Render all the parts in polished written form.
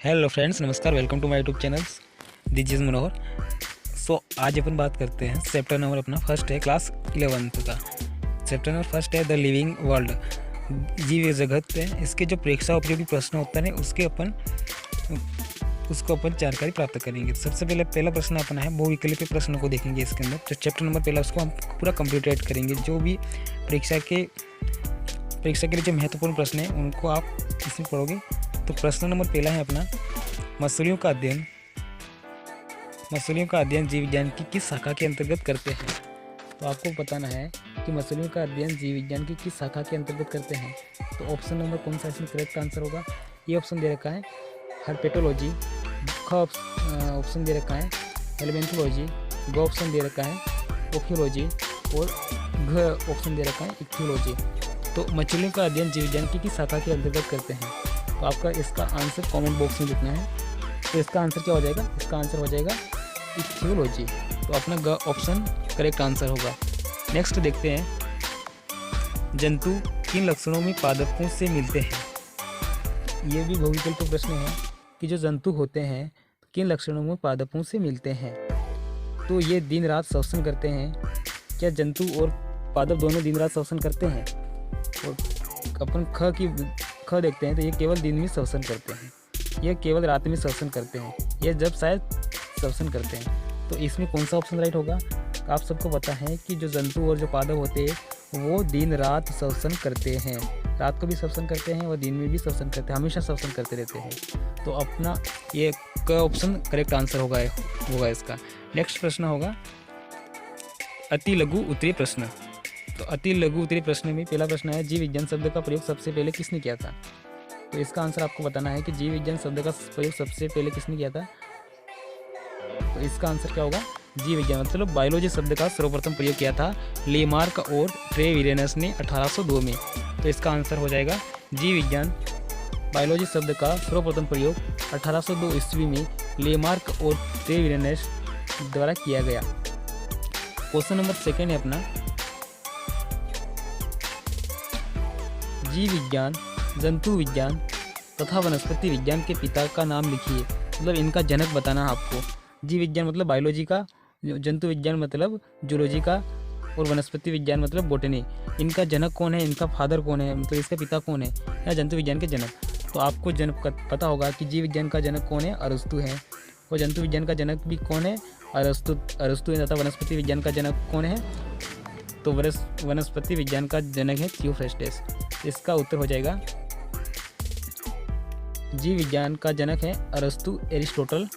Hello friends, नमस्कार। Welcome to my YouTube channels. This is Manohar. आज अपन बात करते हैं चैप्टर नंबर अपना फर्स्ट है क्लास 11th का। चैप्टर नंबर फर्स्ट है द लिविंग वर्ल्ड, जीव जगत है। इसके जो परीक्षा उपयोगी प्रश्न होता है उसको अपन जानकारी प्राप्त करेंगे। सबसे पहला प्रश्न अपना है बहुविकल्पीय प्रश्न को देखेंगे इसके अंदर। तो चैप्टर नंबर पहला उसको हम पूरा कंप्लीट करेंगे। जो भी परीक्षा के लिए जो महत्वपूर्ण प्रश्न है उनको आप इसमें पढ़ोगे। तो प्रश्न नंबर पहला है अपना मछलियों का अध्ययन जीव विज्ञान की किस शाखा के अंतर्गत करते हैं। तो आपको बताना है कि मछलियों का अध्ययन जीव विज्ञान की किस शाखा के अंतर्गत करते हैं। तो ऑप्शन नंबर कौन सा इसमें करेक्ट आंसर होगा। ये ऑप्शन दे रखा है हर्पेटोलॉजी, ख ऑप्शन दे रखा है हेलमेंथोलॉजी, ग ऑप्शन दे रखा है ओफियोलॉजी और घ ऑप्शन दे रखा है इक्थियोलॉजी। तो मछलियों का अध्ययन जीव विज्ञान की किस शाखा के अंतर्गत करते हैं। तो आपका इसका आंसर कमेंट बॉक्स में लिखना है। तो इसका आंसर क्या हो जाएगा, इसका आंसर हो जाएगा इक्थियोलॉजी। तो अपना ग ऑप्शन करेक्ट आंसर होगा। नेक्स्ट देखते हैं जंतु किन लक्षणों में पादपों से मिलते हैं। ये भी बहुविकल्पीय प्रश्न है कि जो जंतु होते हैं किन लक्षणों में पादपों से मिलते हैं। तो ये दिन रात श्वसन करते हैं। क्या जंतु और पादप दोनों दिन रात श्वसन करते हैं। और अपन ख देखते हैं तो ये केवल दिन में श्वसन करते हैं, ये केवल रात में श्वसन करते हैं, ये जब शायद श्वसन करते हैं। तो इसमें कौन सा ऑप्शन राइट होगा। आप सबको पता है कि जो जंतु और जो पादप होते हैं वो दिन रात श्वसन करते हैं। रात को भी श्वसन करते हैं और दिन में भी श्वसन करते हैं, हमेशा श्वसन करते रहते हैं। तो अपना ये क ऑप्शन करेक्ट आंसर होगा इसका। नेक्स्ट प्रश्न होगा अति लघु उत्तरीय प्रश्न। तो अति लघु उत्तरीय प्रश्न में पहला प्रश्न है जीव विज्ञान शब्द का प्रयोग सबसे पहले किसने किया था। तो इसका आंसर आपको बताना है कि जीव विज्ञान शब्द का प्रयोग सबसे पहले किसने किया था। तो इसका आंसर क्या होगा, जीव विज्ञान मतलब बायोलॉजी शब्द का सर्वप्रथम प्रयोग किया था लेमार्क और ट्रेविरेनस ने 1802 में। तो इसका आंसर हो जाएगा जीव विज्ञान बायोलॉजी शब्द का सर्वप्रथम प्रयोग 1802 ईस्वी में लेमार्क और ट्रेविरेनस द्वारा किया गया। क्वेश्चन नंबर सेकेंड है अपना जीव विज्ञान, जंतु विज्ञान तथा वनस्पति विज्ञान के पिता का नाम लिखिए। मतलब इनका जनक बताना है आपको। जीव विज्ञान मतलब बायोलॉजी का, जंतु विज्ञान मतलब जूलॉजी का और वनस्पति विज्ञान मतलब बॉटनी। इनका जनक कौन है, इनका फादर कौन है, मतलब इसका पिता कौन है या जंतु विज्ञान के जनक। तो आपको जनक पता होगा कि जीव विज्ञान का जनक कौन है, अरस्तु है। और जंतु विज्ञान का जनक भी कौन है, अरस्तु है। तथा वनस्पति विज्ञान का जनक कौन है, तो वनस्पति विज्ञान का जनक है थियोफ्रेस्टस। इसका उत्तर हो जाएगा जीव विज्ञान का जनक है अरस्तु एरिस्टोटल,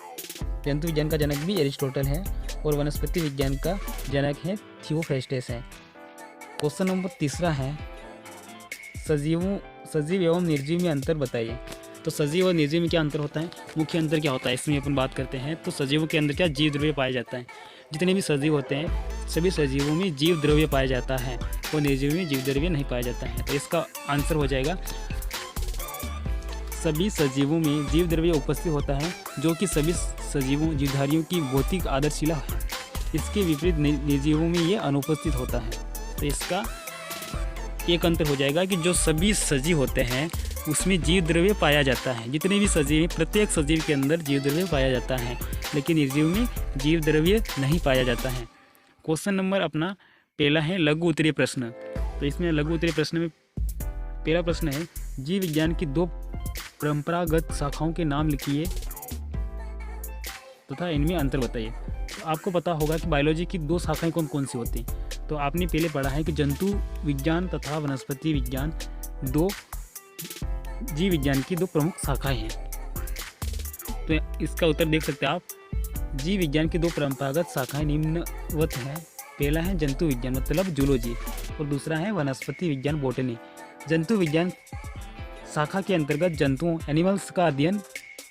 जंतु विज्ञान का जनक भी एरिस्टोटल है और वनस्पति विज्ञान का जनक है थियोफ्रेस्टस है। क्वेश्चन नंबर तीसरा है सजीव एवं निर्जीव में अंतर बताइए। तो सजीव और निर्जीव में क्या अंतर होता है, मुख्य अंतर क्या होता है, इसमें अपन बात करते हैं। तो सजीवों के अंदर क्या जीव द्रव्य पाया जाता है। जितने भी सजीव होते हैं सभी सजीवों में जीव द्रव्य पाया जाता है और निर्जीव में जीव द्रव्य नहीं पाया जाता है। तो इसका आंसर हो जाएगा सभी सजीवों में जीव द्रव्य उपस्थित होता है जो कि सभी सजीवों जीवधारियों की भौतिक आधारशिला है। इसके विपरीत निर्जीवों में ये अनुपस्थित होता है। तो इसका एक अंतर हो जाएगा कि जो सभी सजीव होते हैं उसमें जीव द्रव्य पाया जाता है। जितने भी सजीव हैं प्रत्येक सजीव के अंदर जीव द्रव्य पाया जाता है, लेकिन निर्जीव में जीव द्रव्य नहीं पाया जाता है। क्वेश्चन नंबर अपना पहला है लघु उत्तरीय प्रश्न। तो इसमें लघु उत्तरीय प्रश्न में पहला प्रश्न है जीव विज्ञान की दो परंपरागत शाखाओं के नाम लिखिए तथा इनमें अंतर बताइए। तो आपको पता होगा कि बायोलॉजी की दो शाखाएं कौन कौन सी होती हैं। तो आपने पहले पढ़ा है कि जंतु विज्ञान तथा वनस्पति विज्ञान दो जीव विज्ञान की दो प्रमुख शाखाएं हैं। तो इसका उत्तर देख सकते हैं आप। जीव विज्ञान की दो परंपरागत शाखाएं निम्नवत हैं। पहला है जंतु विज्ञान मतलब जूलॉजी और दूसरा है वनस्पति विज्ञान बॉटनी। जंतु विज्ञान शाखा के अंतर्गत जंतुओं एनिमल्स का अध्ययन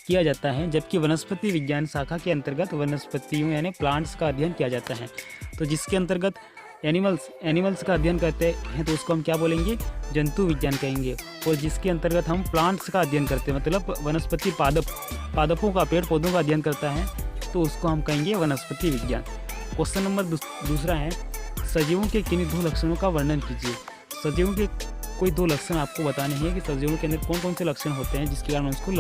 किया जाता है, जबकि वनस्पति विज्ञान शाखा के अंतर्गत वनस्पतियों यानी प्लांट्स का अध्ययन किया जाता है। तो जिसके अंतर्गत एनिमल्स का अध्ययन करते हैं तो उसको हम क्या बोलेंगे, जंतु विज्ञान कहेंगे। और जिसके अंतर्गत हम प्लांट्स का अध्ययन करते हैं मतलब वनस्पति पादपों का, पेड़ पौधों का अध्ययन करता है तो उसको हम कहेंगे वनस्पति विज्ञान। क्वेश्चन नंबर दूसरा है सजीवों के किन्हीं दो लक्षणों का वर्णन कीजिए। सजीवों के कोई दो लक्षण आपको बताने हैं कि सजीवों के अंदर कौन कौन से लक्षण होते हैं जिसके कारण उसको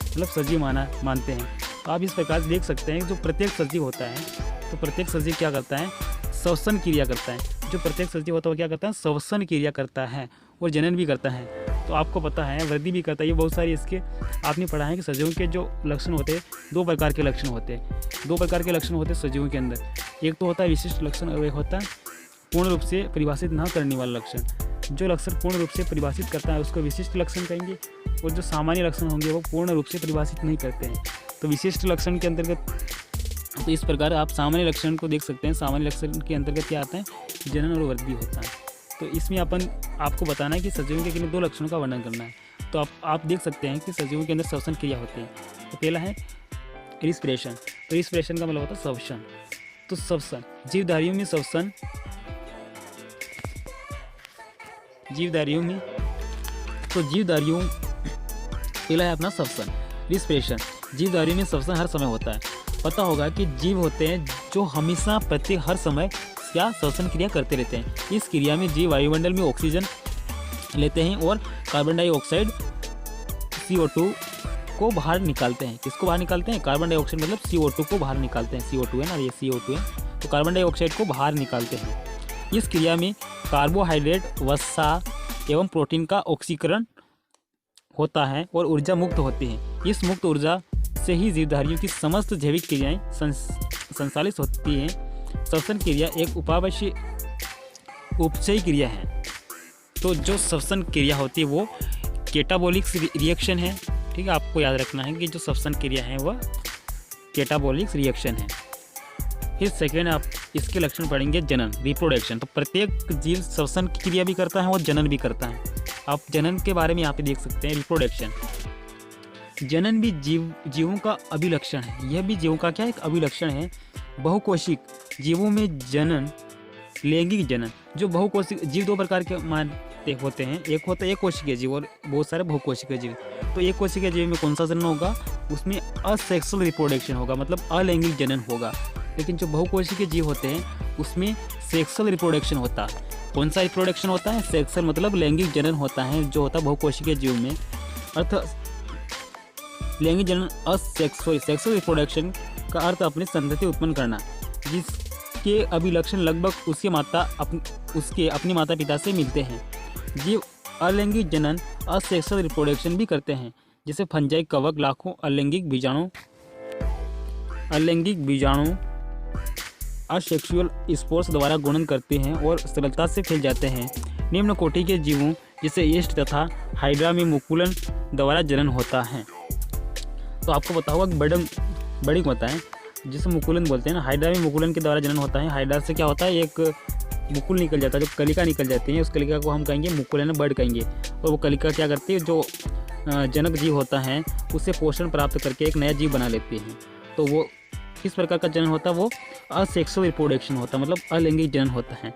मतलब सजीव मानते हैं। तो आप इस प्रकार से देख सकते हैं कि जो प्रत्येक सजीव होता है, तो प्रत्येक सजीव क्या करता है, श्वसन क्रिया करता है। जो प्रत्येक सजीव होता है वो क्या करता है, श्वसन क्रिया करता है और जनन भी करता है। तो आपको पता है वृद्धि भी करता है। ये बहुत सारी इसके आपने पढ़ा है कि सजीवों के जो लक्षण होते हैं, 2 प्रकार के लक्षण होते हैं। 2 प्रकार के लक्षण होते हैं सजीवों के अंदर। एक तो होता है विशिष्ट लक्षण और एक होता है पूर्ण रूप से परिभाषित न करने वाला लक्षण। जो लक्षण पूर्ण रूप से परिभाषित करता है उसको विशिष्ट लक्षण कहेंगे, और जो सामान्य लक्षण होंगे वो पूर्ण रूप से परिभाषित नहीं करते हैं। तो विशिष्ट लक्षण के अंतर्गत, तो इस प्रकार आप सामान्य लक्षण को देख सकते हैं। सामान्य लक्षण के अंतर्गत क्या आता है, जनन और वृद्धि होता है। तो इसमें आपको बताना है कि सजीवों के किन 2 लक्षणों का वर्णन करना है। तो आप देख सकते हैं कि सजीवों के अंदर श्वसन क्रिया होती है। तो पहला है रिस्पिरेशन। तो रिस्पिरेशन का मतलब होता है श्वसन। तो श्वसन जीवधारियों में श्वसन, जीवधारियों पहला है अपना श्वसन रिस्पिरेशन। जीवधारियों में श्वसन हर समय होता है। पता होगा कि जीव होते हैं जो हमेशा प्रत्येक हर समय या श्वसन क्रिया करते रहते हैं। इस क्रिया में जीव वायुमंडल में ऑक्सीजन लेते हैं और कार्बन डाइऑक्साइड CO2 को बाहर निकालते हैं। किसको बाहर निकालते हैं, कार्बन डाइऑक्साइड मतलब CO2 को बाहर निकालते हैं। CO2 है ना, ये CO2 है, तो कार्बन डाइऑक्साइड को बाहर निकालते हैं। इस क्रिया में कार्बोहाइड्रेट, वसा एवं प्रोटीन का ऑक्सीकरण होता है और ऊर्जा मुक्त होती है। इस मुक्त ऊर्जा से ही जीवधारियों की समस्त जैविक क्रियाएं संचालित होती हैं। श्वसन क्रिया एक उपचयी क्रिया है। तो जो श्वसन क्रिया होती है वो कैटाबोलिक रिएक्शन है। ठीक है, आपको याद रखना है कि जो श्वसन क्रिया है वह कैटाबोलिक रिएक्शन है। फिर सेकेंड आप इसके लक्षण पढ़ेंगे जनन, रिप्रोडक्शन। तो प्रत्येक जीव श्वसन की क्रिया भी करता है और जनन भी करता है। आप जनन के बारे में यहाँ पे देख सकते हैं। रिप्रोडक्शन, जनन भी जीवों का अभिलक्षण है। यह भी जीवों का क्या एक अभिलक्षण है। बहुकोशिक जीवों में जनन, लैंगिक जनन। जो बहुकोशिक जीव 2 प्रकार के मानते होते हैं। एक होता है एक कोशिकीय जीव और बहुत सारे बहुकोशिकीय जीव। तो एक कोशिकीय जीव में कौन सा जनन होगा, उसमें असेक्सुअल रिप्रोडक्शन होगा, मतलब अलैंगिक जनन होगा। लेकिन जो बहुकोशिकीय जीव होते हैं उसमें सेक्सुअल रिप्रोडक्शन होता है। कौन सा रिप्रोडक्शन होता है, सेक्सुअल मतलब लैंगिक जनन होता है जो होता है बहुकोशिकीय जीव में। अर्थ लैंगिक जनन सेक्सुअल रिप्रोडक्शन का अर्थ अपनी संतति उत्पन्न करना, जिसके अभिलक्षण लगभग उसके अपने माता पिता से मिलते हैं। जीव अलैंगिक जनन असेक्सुअल रिप्रोडक्शन भी करते हैं, जैसे फंजाई कवक लाखों अलैंगिक बीजाणु असेक्सुअल स्पोर्स द्वारा गुणन करते हैं और सरलता से फैल जाते हैं। निम्न कोटि के जीवों जैसे यीस्ट तथा हाइड्रा में मुकुलन द्वारा जनन होता है। तो आपको पता होगा बड़ी को बताएं, जिसे मुकुलन बोलते हैं ना। हाइड्रा में मुकुलन के द्वारा जनन होता है। हाइड्रा से क्या होता है, एक मुकुल निकल जाता है, जो कलिका निकल जाती है, उस कलिका को हम कहेंगे मुकुलन बर्ड कहेंगे। और वो कलिका क्या करती है, जो जनक जीव होता है उससे पोषण प्राप्त करके एक नया जीव बना लेती है। तो वो किस प्रकार का जनन होता है, वो असेक्सुअल रिप्रोडक्शन होता है, मतलब अलैंगिक जनन होता है।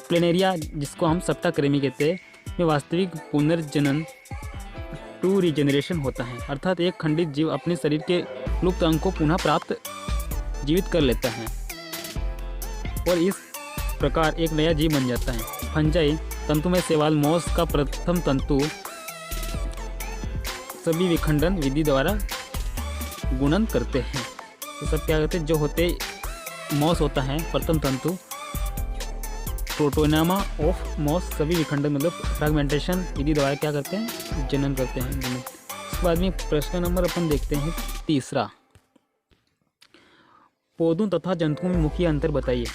प्लेनेरिया, जिसको हम सप्ता कृमि कहते हैं, में वास्तविक पुनर्जनन टू रिजेनरेशन होता है। अर्थात एक खंडित जीव अपने शरीर के लुप्त अंग को पुनः प्राप्त जीवित कर लेता है और इस प्रकार एक नया जीव बन जाता है। फंजाई तंतु में शैवाल मॉस का प्रथम तंतु सभी विखंडन विधि द्वारा गुणन करते हैं। तो सब क्या करते हैं, जो होते मॉस होता है प्रथम तंतु, प्रोटोनामा ऑफ मॉस सभी विखंडन मतलब फ्रैगमेंटेशन विधि द्वारा क्या करते हैं, जनन करते हैं। उसके बाद में प्रश्न नंबर अपन देखते हैं 3। पौधों तथा जंतुओं में मुख्य अंतर बताइए।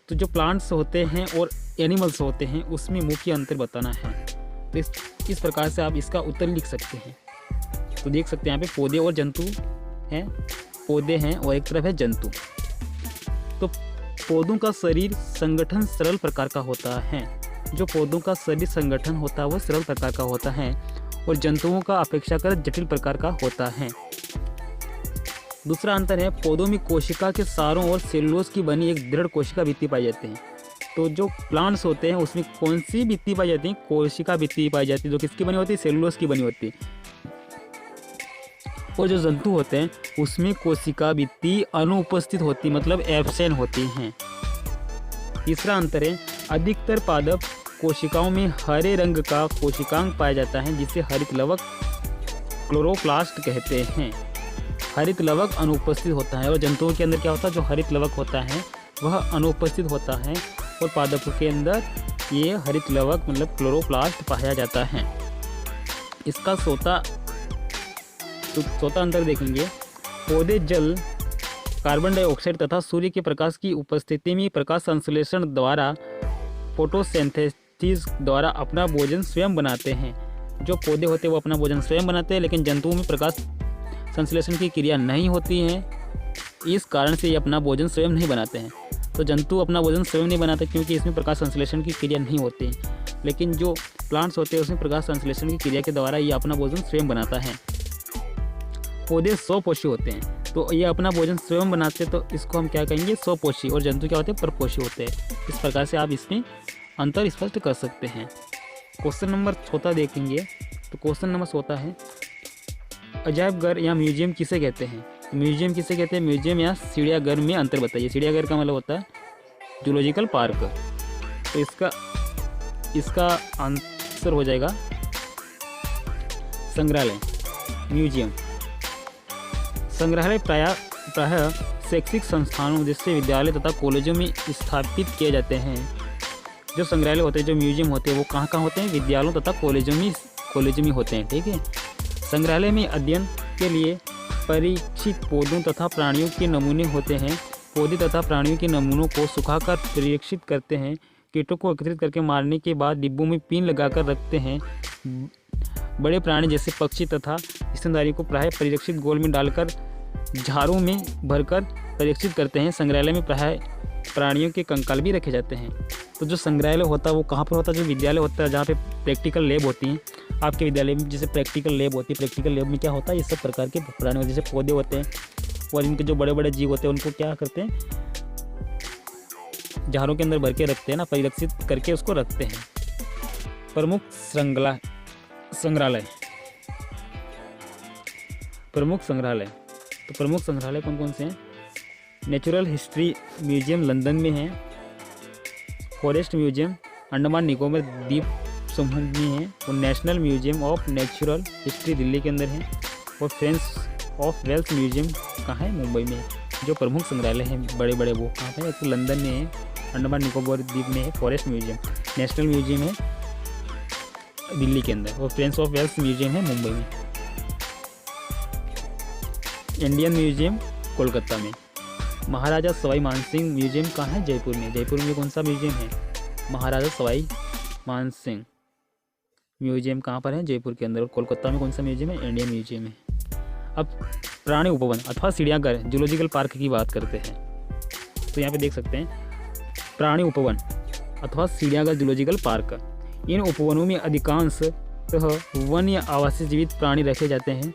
तो जो प्लांट्स होते हैं और एनिमल्स होते हैं उसमें मुख्य अंतर बताना है। तो इस प्रकार से आप इसका उत्तर लिख सकते हैं। तो देख सकते हैं यहाँ पे पौधे और जंतु हैं, पौधे हैं और एक तरफ है जंतु। तो पौधों का शरीर संगठन सरल प्रकार का होता है। जो पौधों का शरीर संगठन होता है वो सरल प्रकार का होता है और जंतुओं का अपेक्षाकृत जटिल प्रकार का होता है। दूसरा अंतर है, पौधों में कोशिका के सारों और सेलुलोज की बनी एक दृढ़ कोशिका भित्ति पाई जाती है। तो जो प्लांट्स होते हैं उसमें कौन सी भित्ति पाई जाती है, कोशिका भित्ति पाई जाती है, जो किसकी बनी होती है, सेलुलोज की बनी होती है। और जो जंतु होते हैं उसमें कोशिका भित्ति अनुपस्थित होती, मतलब एब्सेंट होती हैं। तीसरा अंतर है, अधिकतर पादप कोशिकाओं में हरे रंग का कोशिकांग पाया जाता है जिसे हरित लवक क्लोरोप्लास्ट कहते हैं। हरित लवक अनुपस्थित होता है, और जंतुओं के अंदर क्या होता है, जो हरित लवक होता है वह अनुपस्थित होता है, और पादपों के अंदर ये हरित लवक मतलब क्लोरोप्लास्ट पाया जाता है। इसका सोता अंतर देखेंगे। पौधे जल, कार्बन डाइऑक्साइड तथा सूर्य के प्रकाश की उपस्थिति में प्रकाश संश्लेषण द्वारा, फोटोसिंथेसिस द्वारा अपना भोजन स्वयं बनाते हैं। जो पौधे होते हैं वो अपना भोजन स्वयं बनाते हैं, लेकिन जंतुओं में प्रकाश संश्लेषण की क्रिया नहीं होती है, इस कारण से ये अपना भोजन स्वयं नहीं बनाते हैं। तो जंतु अपना भोजन स्वयं नहीं बनाते क्योंकि इसमें प्रकाश संश्लेषण की क्रिया नहीं होती, लेकिन जो प्लांट्स होते हैं उसमें प्रकाश संश्लेषण की क्रिया के द्वारा ये अपना भोजन स्वयं बनाता है। पौधे स्वपोषी होते हैं, तो ये अपना भोजन स्वयं बनाते हैं, तो इसको हम क्या कहेंगे, स्वपोषी, और जंतु क्या होते हैं, परपोषी होते हैं। इस प्रकार से आप इसमें अंतर स्पष्ट कर सकते हैं। क्वेश्चन नंबर 14 देखेंगे, तो क्वेश्चन नंबर 14 है, अजायब घर या म्यूजियम किसे कहते हैं। म्यूजियम किसे कहते हैं, म्यूजियम या चिड़ियाघर में अंतर बताइए। चिड़ियाघर का मतलब होता है जूलॉजिकल पार्क, तो इसका आंसर हो जाएगा संग्रहालय। म्यूजियम, संग्रहालय प्रायः शैक्षिक संस्थानों जैसे विद्यालय तथा कॉलेजों में स्थापित किए जाते हैं। जो संग्रहालय होते हैं, जो म्यूजियम होते हैं, वो कहाँ कहाँ होते हैं, विद्यालयों तथा कॉलेजों में होते हैं। ठीक है। संग्रहालय में अध्ययन के लिए परीक्षित पौधों तथा प्राणियों के नमूने होते हैं। पौधे तथा प्राणियों के नमूनों को सुखाकर परीक्षित करते हैं। कीटों को एकत्रित करके मारने के बाद डिब्बों में पिन लगाकर रखते हैं। बड़े प्राणी जैसे पक्षी तथा स्तनधारी को प्रायः परीक्षित गोल में डालकर झाड़ों में भरकर परीक्षित करते हैं। संग्रहालय में प्रायः प्राणियों के कंकाल भी रखे जाते हैं। तो जो संग्रहालय होता है वो कहाँ पर होता है, जो विद्यालय होता है जहाँ पे प्रैक्टिकल लैब होती हैं। आपके विद्यालय में जैसे प्रैक्टिकल लैब होती है, प्रैक्टिकल लैब में क्या होता है, ये सब प्रकार के प्राणी जैसे पौधे होते हैं और इनके जो बड़े बड़े जीव होते हैं उनको क्या करते हैं, झाड़ों के अंदर भर के रखते हैं ना, परिरक्षित करके उसको रखते हैं। प्रमुख संग्रहालय, तो प्रमुख संग्रहालय कौन कौन से हैं, नेचुरल हिस्ट्री म्यूजियम लंदन में है, फॉरेस्ट म्यूजियम अंडमान निकोबार द्वीप समूह में है, और national museum of natural history Delhi के अंदर है, और फ्रेंड्स ऑफ वेल्स म्यूजियम कहाँ है, मुंबई में है। जो प्रमुख संग्रहालय हैं बड़े बड़े वो कहाँ पे है, तो लंदन में है, अंडमान निकोबार द्वीप में है, फॉरेस्ट म्यूजियम, नेशनल म्यूजियम है दिल्ली के अंदर, और फ्रेंड्स ऑफ वेल्स म्यूजियम है मुंबई में। इंडियन म्यूजियम कोलकाता में। महाराजा सवाई मानसिंह म्यूजियम कहाँ है, जयपुर में। जयपुर में कौन सा म्यूजियम है, महाराजा सवाई मानसिंह म्यूजियम कहाँ पर है, जयपुर के अंदर। और कोलकाता में कौन सा म्यूजियम है, इंडियन म्यूजियम है। अब प्राणी उपवन अथवा चिड़ियाघर जूलॉजिकल पार्क की बात करते हैं, तो यहाँ पे देख सकते हैं प्राणी उपवन अथवा चिड़ियाघर जूलॉजिकल पार्क। इन उपवनों में अधिकांशतः वन्य आवासीय जीवित प्राणी रखे जाते हैं।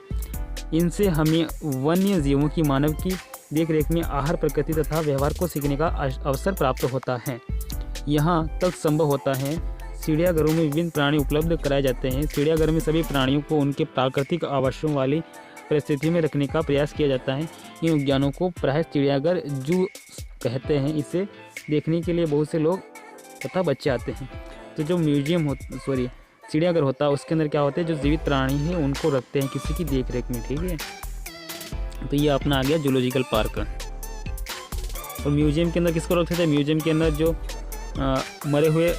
इनसे हमें वन्य जीवों की मानव की देखरेख में आहार, प्रकृति तथा व्यवहार को सीखने का अवसर प्राप्त होता है। यहाँ तक संभव होता है चिड़ियाघरों में विभिन्न प्राणी उपलब्ध कराए जाते हैं। चिड़ियाघर में सभी प्राणियों को उनके प्राकृतिक आवासों वाली परिस्थिति में रखने का प्रयास किया जाता है। इन उद्यानों को प्रायः चिड़ियाघर जू कहते हैं। इसे देखने के लिए बहुत से लोग तथा बच्चे आते हैं। तो जो चिड़ियाघर होता है उसके अंदर क्या होता है, जो जीवित प्राणी हैं उनको रखते हैं किसी की देख रेख में। ठीक है, तो ये अपना आ गया जूलॉजिकल पार्क। और म्यूजियम के अंदर किसको रखते थे, म्यूजियम के अंदर जो मरे हुए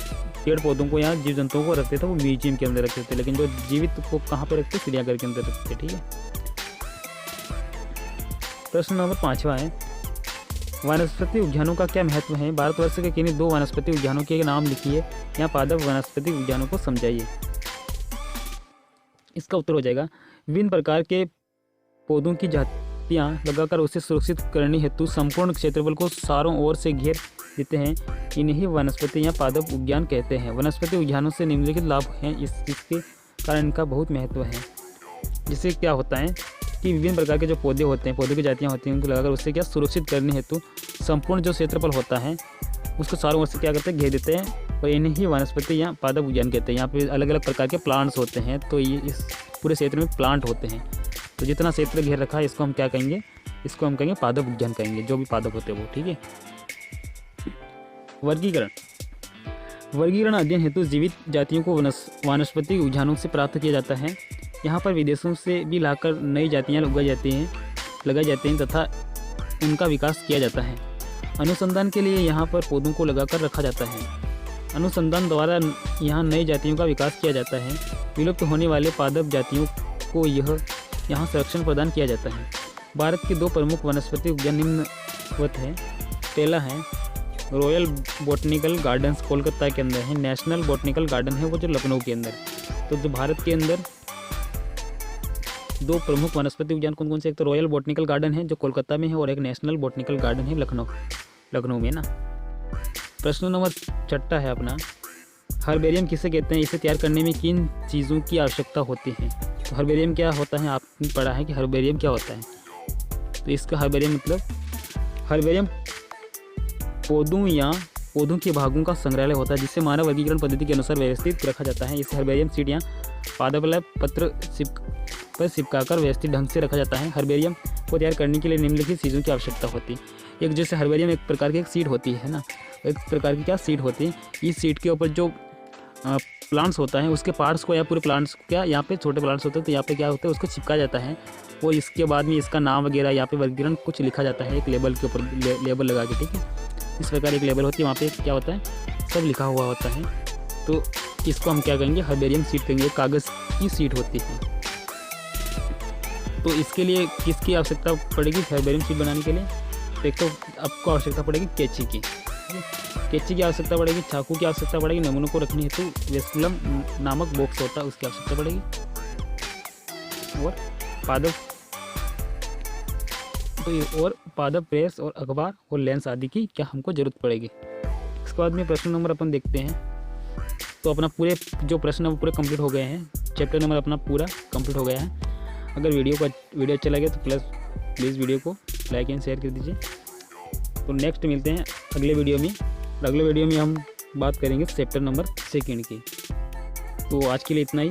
पेड़ पौधों को या जीव जंतुओं को रखते थे वो म्यूजियम के अंदर रखते थे, लेकिन जो जीवित को कहाँ पे रखते, चिड़ियाघर के अंदर रखते थे। ठीक है। प्रश्न नंबर 5वां है, वनस्पति उद्यानों का क्या महत्व है। भारतवर्ष के किन्हीं 2 वनस्पति उद्यानों के नाम लिखिए या पादप वनस्पति उद्यानों को समझाइए। इसका उत्तर हो जाएगा, विभिन्न प्रकार के पौधों की जातियां लगाकर उसे सुरक्षित करने हेतु संपूर्ण क्षेत्रफल को चारों ओर से घेर देते हैं। इन्हीं वनस्पति या पादप उद्यान कहते हैं। वनस्पति उद्यानों से निम्नलिखित लाभ हैं, इसके कारण इनका बहुत महत्व है। जिससे क्या होता है कि विभिन्न प्रकार के जो पौधे होते हैं, पौधों की जातियाँ होती हैं, उनको लगाकर उससे क्या सुरक्षित करने हेतु संपूर्ण जो क्षेत्रफल होता है उसको चारों ओर से क्या करते हैं, घेर देते हैं, और इन्हीं वनस्पति या पादप उद्यान कहते हैं। यहाँ पे अलग अलग प्रकार के प्लांट्स होते हैं, तो ये इस पूरे क्षेत्र में प्लांट होते हैं। तो जितना क्षेत्र घेर रखा है इसको हम क्या कहेंगे, इसको हम कहेंगे पादप उद्यान कहेंगे, जो भी पादप होते हैं वो। ठीक है। वर्गीकरण अध्ययन हेतु जीवित जातियों को वनस्पति उद्यानों से प्राप्त किया जाता है। यहाँ पर विदेशों से भी लाकर नई जातियाँ लगाई जाती हैं तथा उनका विकास किया जाता है। अनुसंधान के लिए यहाँ पर पौधों को लगाकर रखा जाता है। अनुसंधान द्वारा यहाँ नई जातियों का विकास किया जाता है। विलुप्त होने वाले पादप जातियों को यहाँ संरक्षण प्रदान किया जाता है। भारत के 2 प्रमुख वनस्पति उद्यान निम्नवत है। पहला है रॉयल बॉटनिकल गार्डन्स कोलकाता के अंदर है। नेशनल बॉटनिकल गार्डन है वो जो लखनऊ के अंदर। तो जो भारत के अंदर 2 प्रमुख वनस्पति उद्यान कौन कौन से, एक तो रॉयल बॉटनिकल गार्डन है जो कोलकाता में है और एक नेशनल बॉटनिकल गार्डन है लखनऊ में ना। प्रश्न नंबर 6 है अपना, हर्बेरियम किसे कहते हैं, इसे तैयार करने में किन चीज़ों की आवश्यकता होती है। तो हर्बेरियम क्या होता है, आपने पढ़ा है कि हर्बेरियम क्या होता है। तो इसका हर्बेरियम मतलब हर्बेरियम पौधों के भागों का संग्रहालय होता है जिसे मानव वर्गीकरण पद्धति के अनुसार व्यवस्थित रखा जाता है। इसे हर्बेरियम सीट या पादप पत्र पर चिपकाकर व्यवस्थित ढंग से रखा जाता है। हर्बेरियम को तैयार करने के लिए निम्नलिखित चीज़ों की आवश्यकता होती है। एक जैसे हर्बेरियम एक प्रकार की एक सीड होती है ना, एक प्रकार की क्या सीड होती है। इस सीड के ऊपर जो प्लांट्स होता है उसके पार्ट्स को या पूरे प्लांट्स को क्या यहाँ पे छोटे प्लांट्स होते हैं तो यहाँ पे क्या होता है उसको चिपका जाता है और इसके बाद में इसका नाम वगैरह यहाँ पे वर्गीकरण कुछ लिखा जाता है एक लेबल के ऊपर लेबल लगा के, ठीक है। इस प्रकार एक लेबल होती है, वहाँ पे क्या होता है सब लिखा हुआ होता है। तो इसको हम क्या कहेंगे, हर्बेरियम सीड कहेंगे। कागज़ की सीड होती है। तो इसके लिए किसकी आवश्यकता पड़ेगी हर्बेरियम सीड बनाने के लिए, एक तो आपको आवश्यकता पड़ेगी कैंची की, कैंची की आवश्यकता पड़ेगी, चाकू की आवश्यकता पड़ेगी, नमूनों को रखने हेतु वेस्कुलम नामक बॉक्स होता है उसकी आवश्यकता पड़ेगी, और पादप प्रेस और अखबार और लेंस आदि की क्या हमको ज़रूरत पड़ेगी। इसके बाद में प्रश्न नंबर अपन देखते हैं। तो अपना पूरे जो प्रश्न है वो पूरे कंप्लीट हो गए हैं। चैप्टर नंबर अपना पूरा कंप्लीट हो गया है। अगर वीडियो अच्छा लगे तो प्लीज़ वीडियो को लाइक एंड शेयर कर दीजिए। तो नेक्स्ट मिलते हैं अगले वीडियो में। अगले वीडियो में हम बात करेंगे चैप्टर नंबर 2 की। तो आज के लिए इतना ही।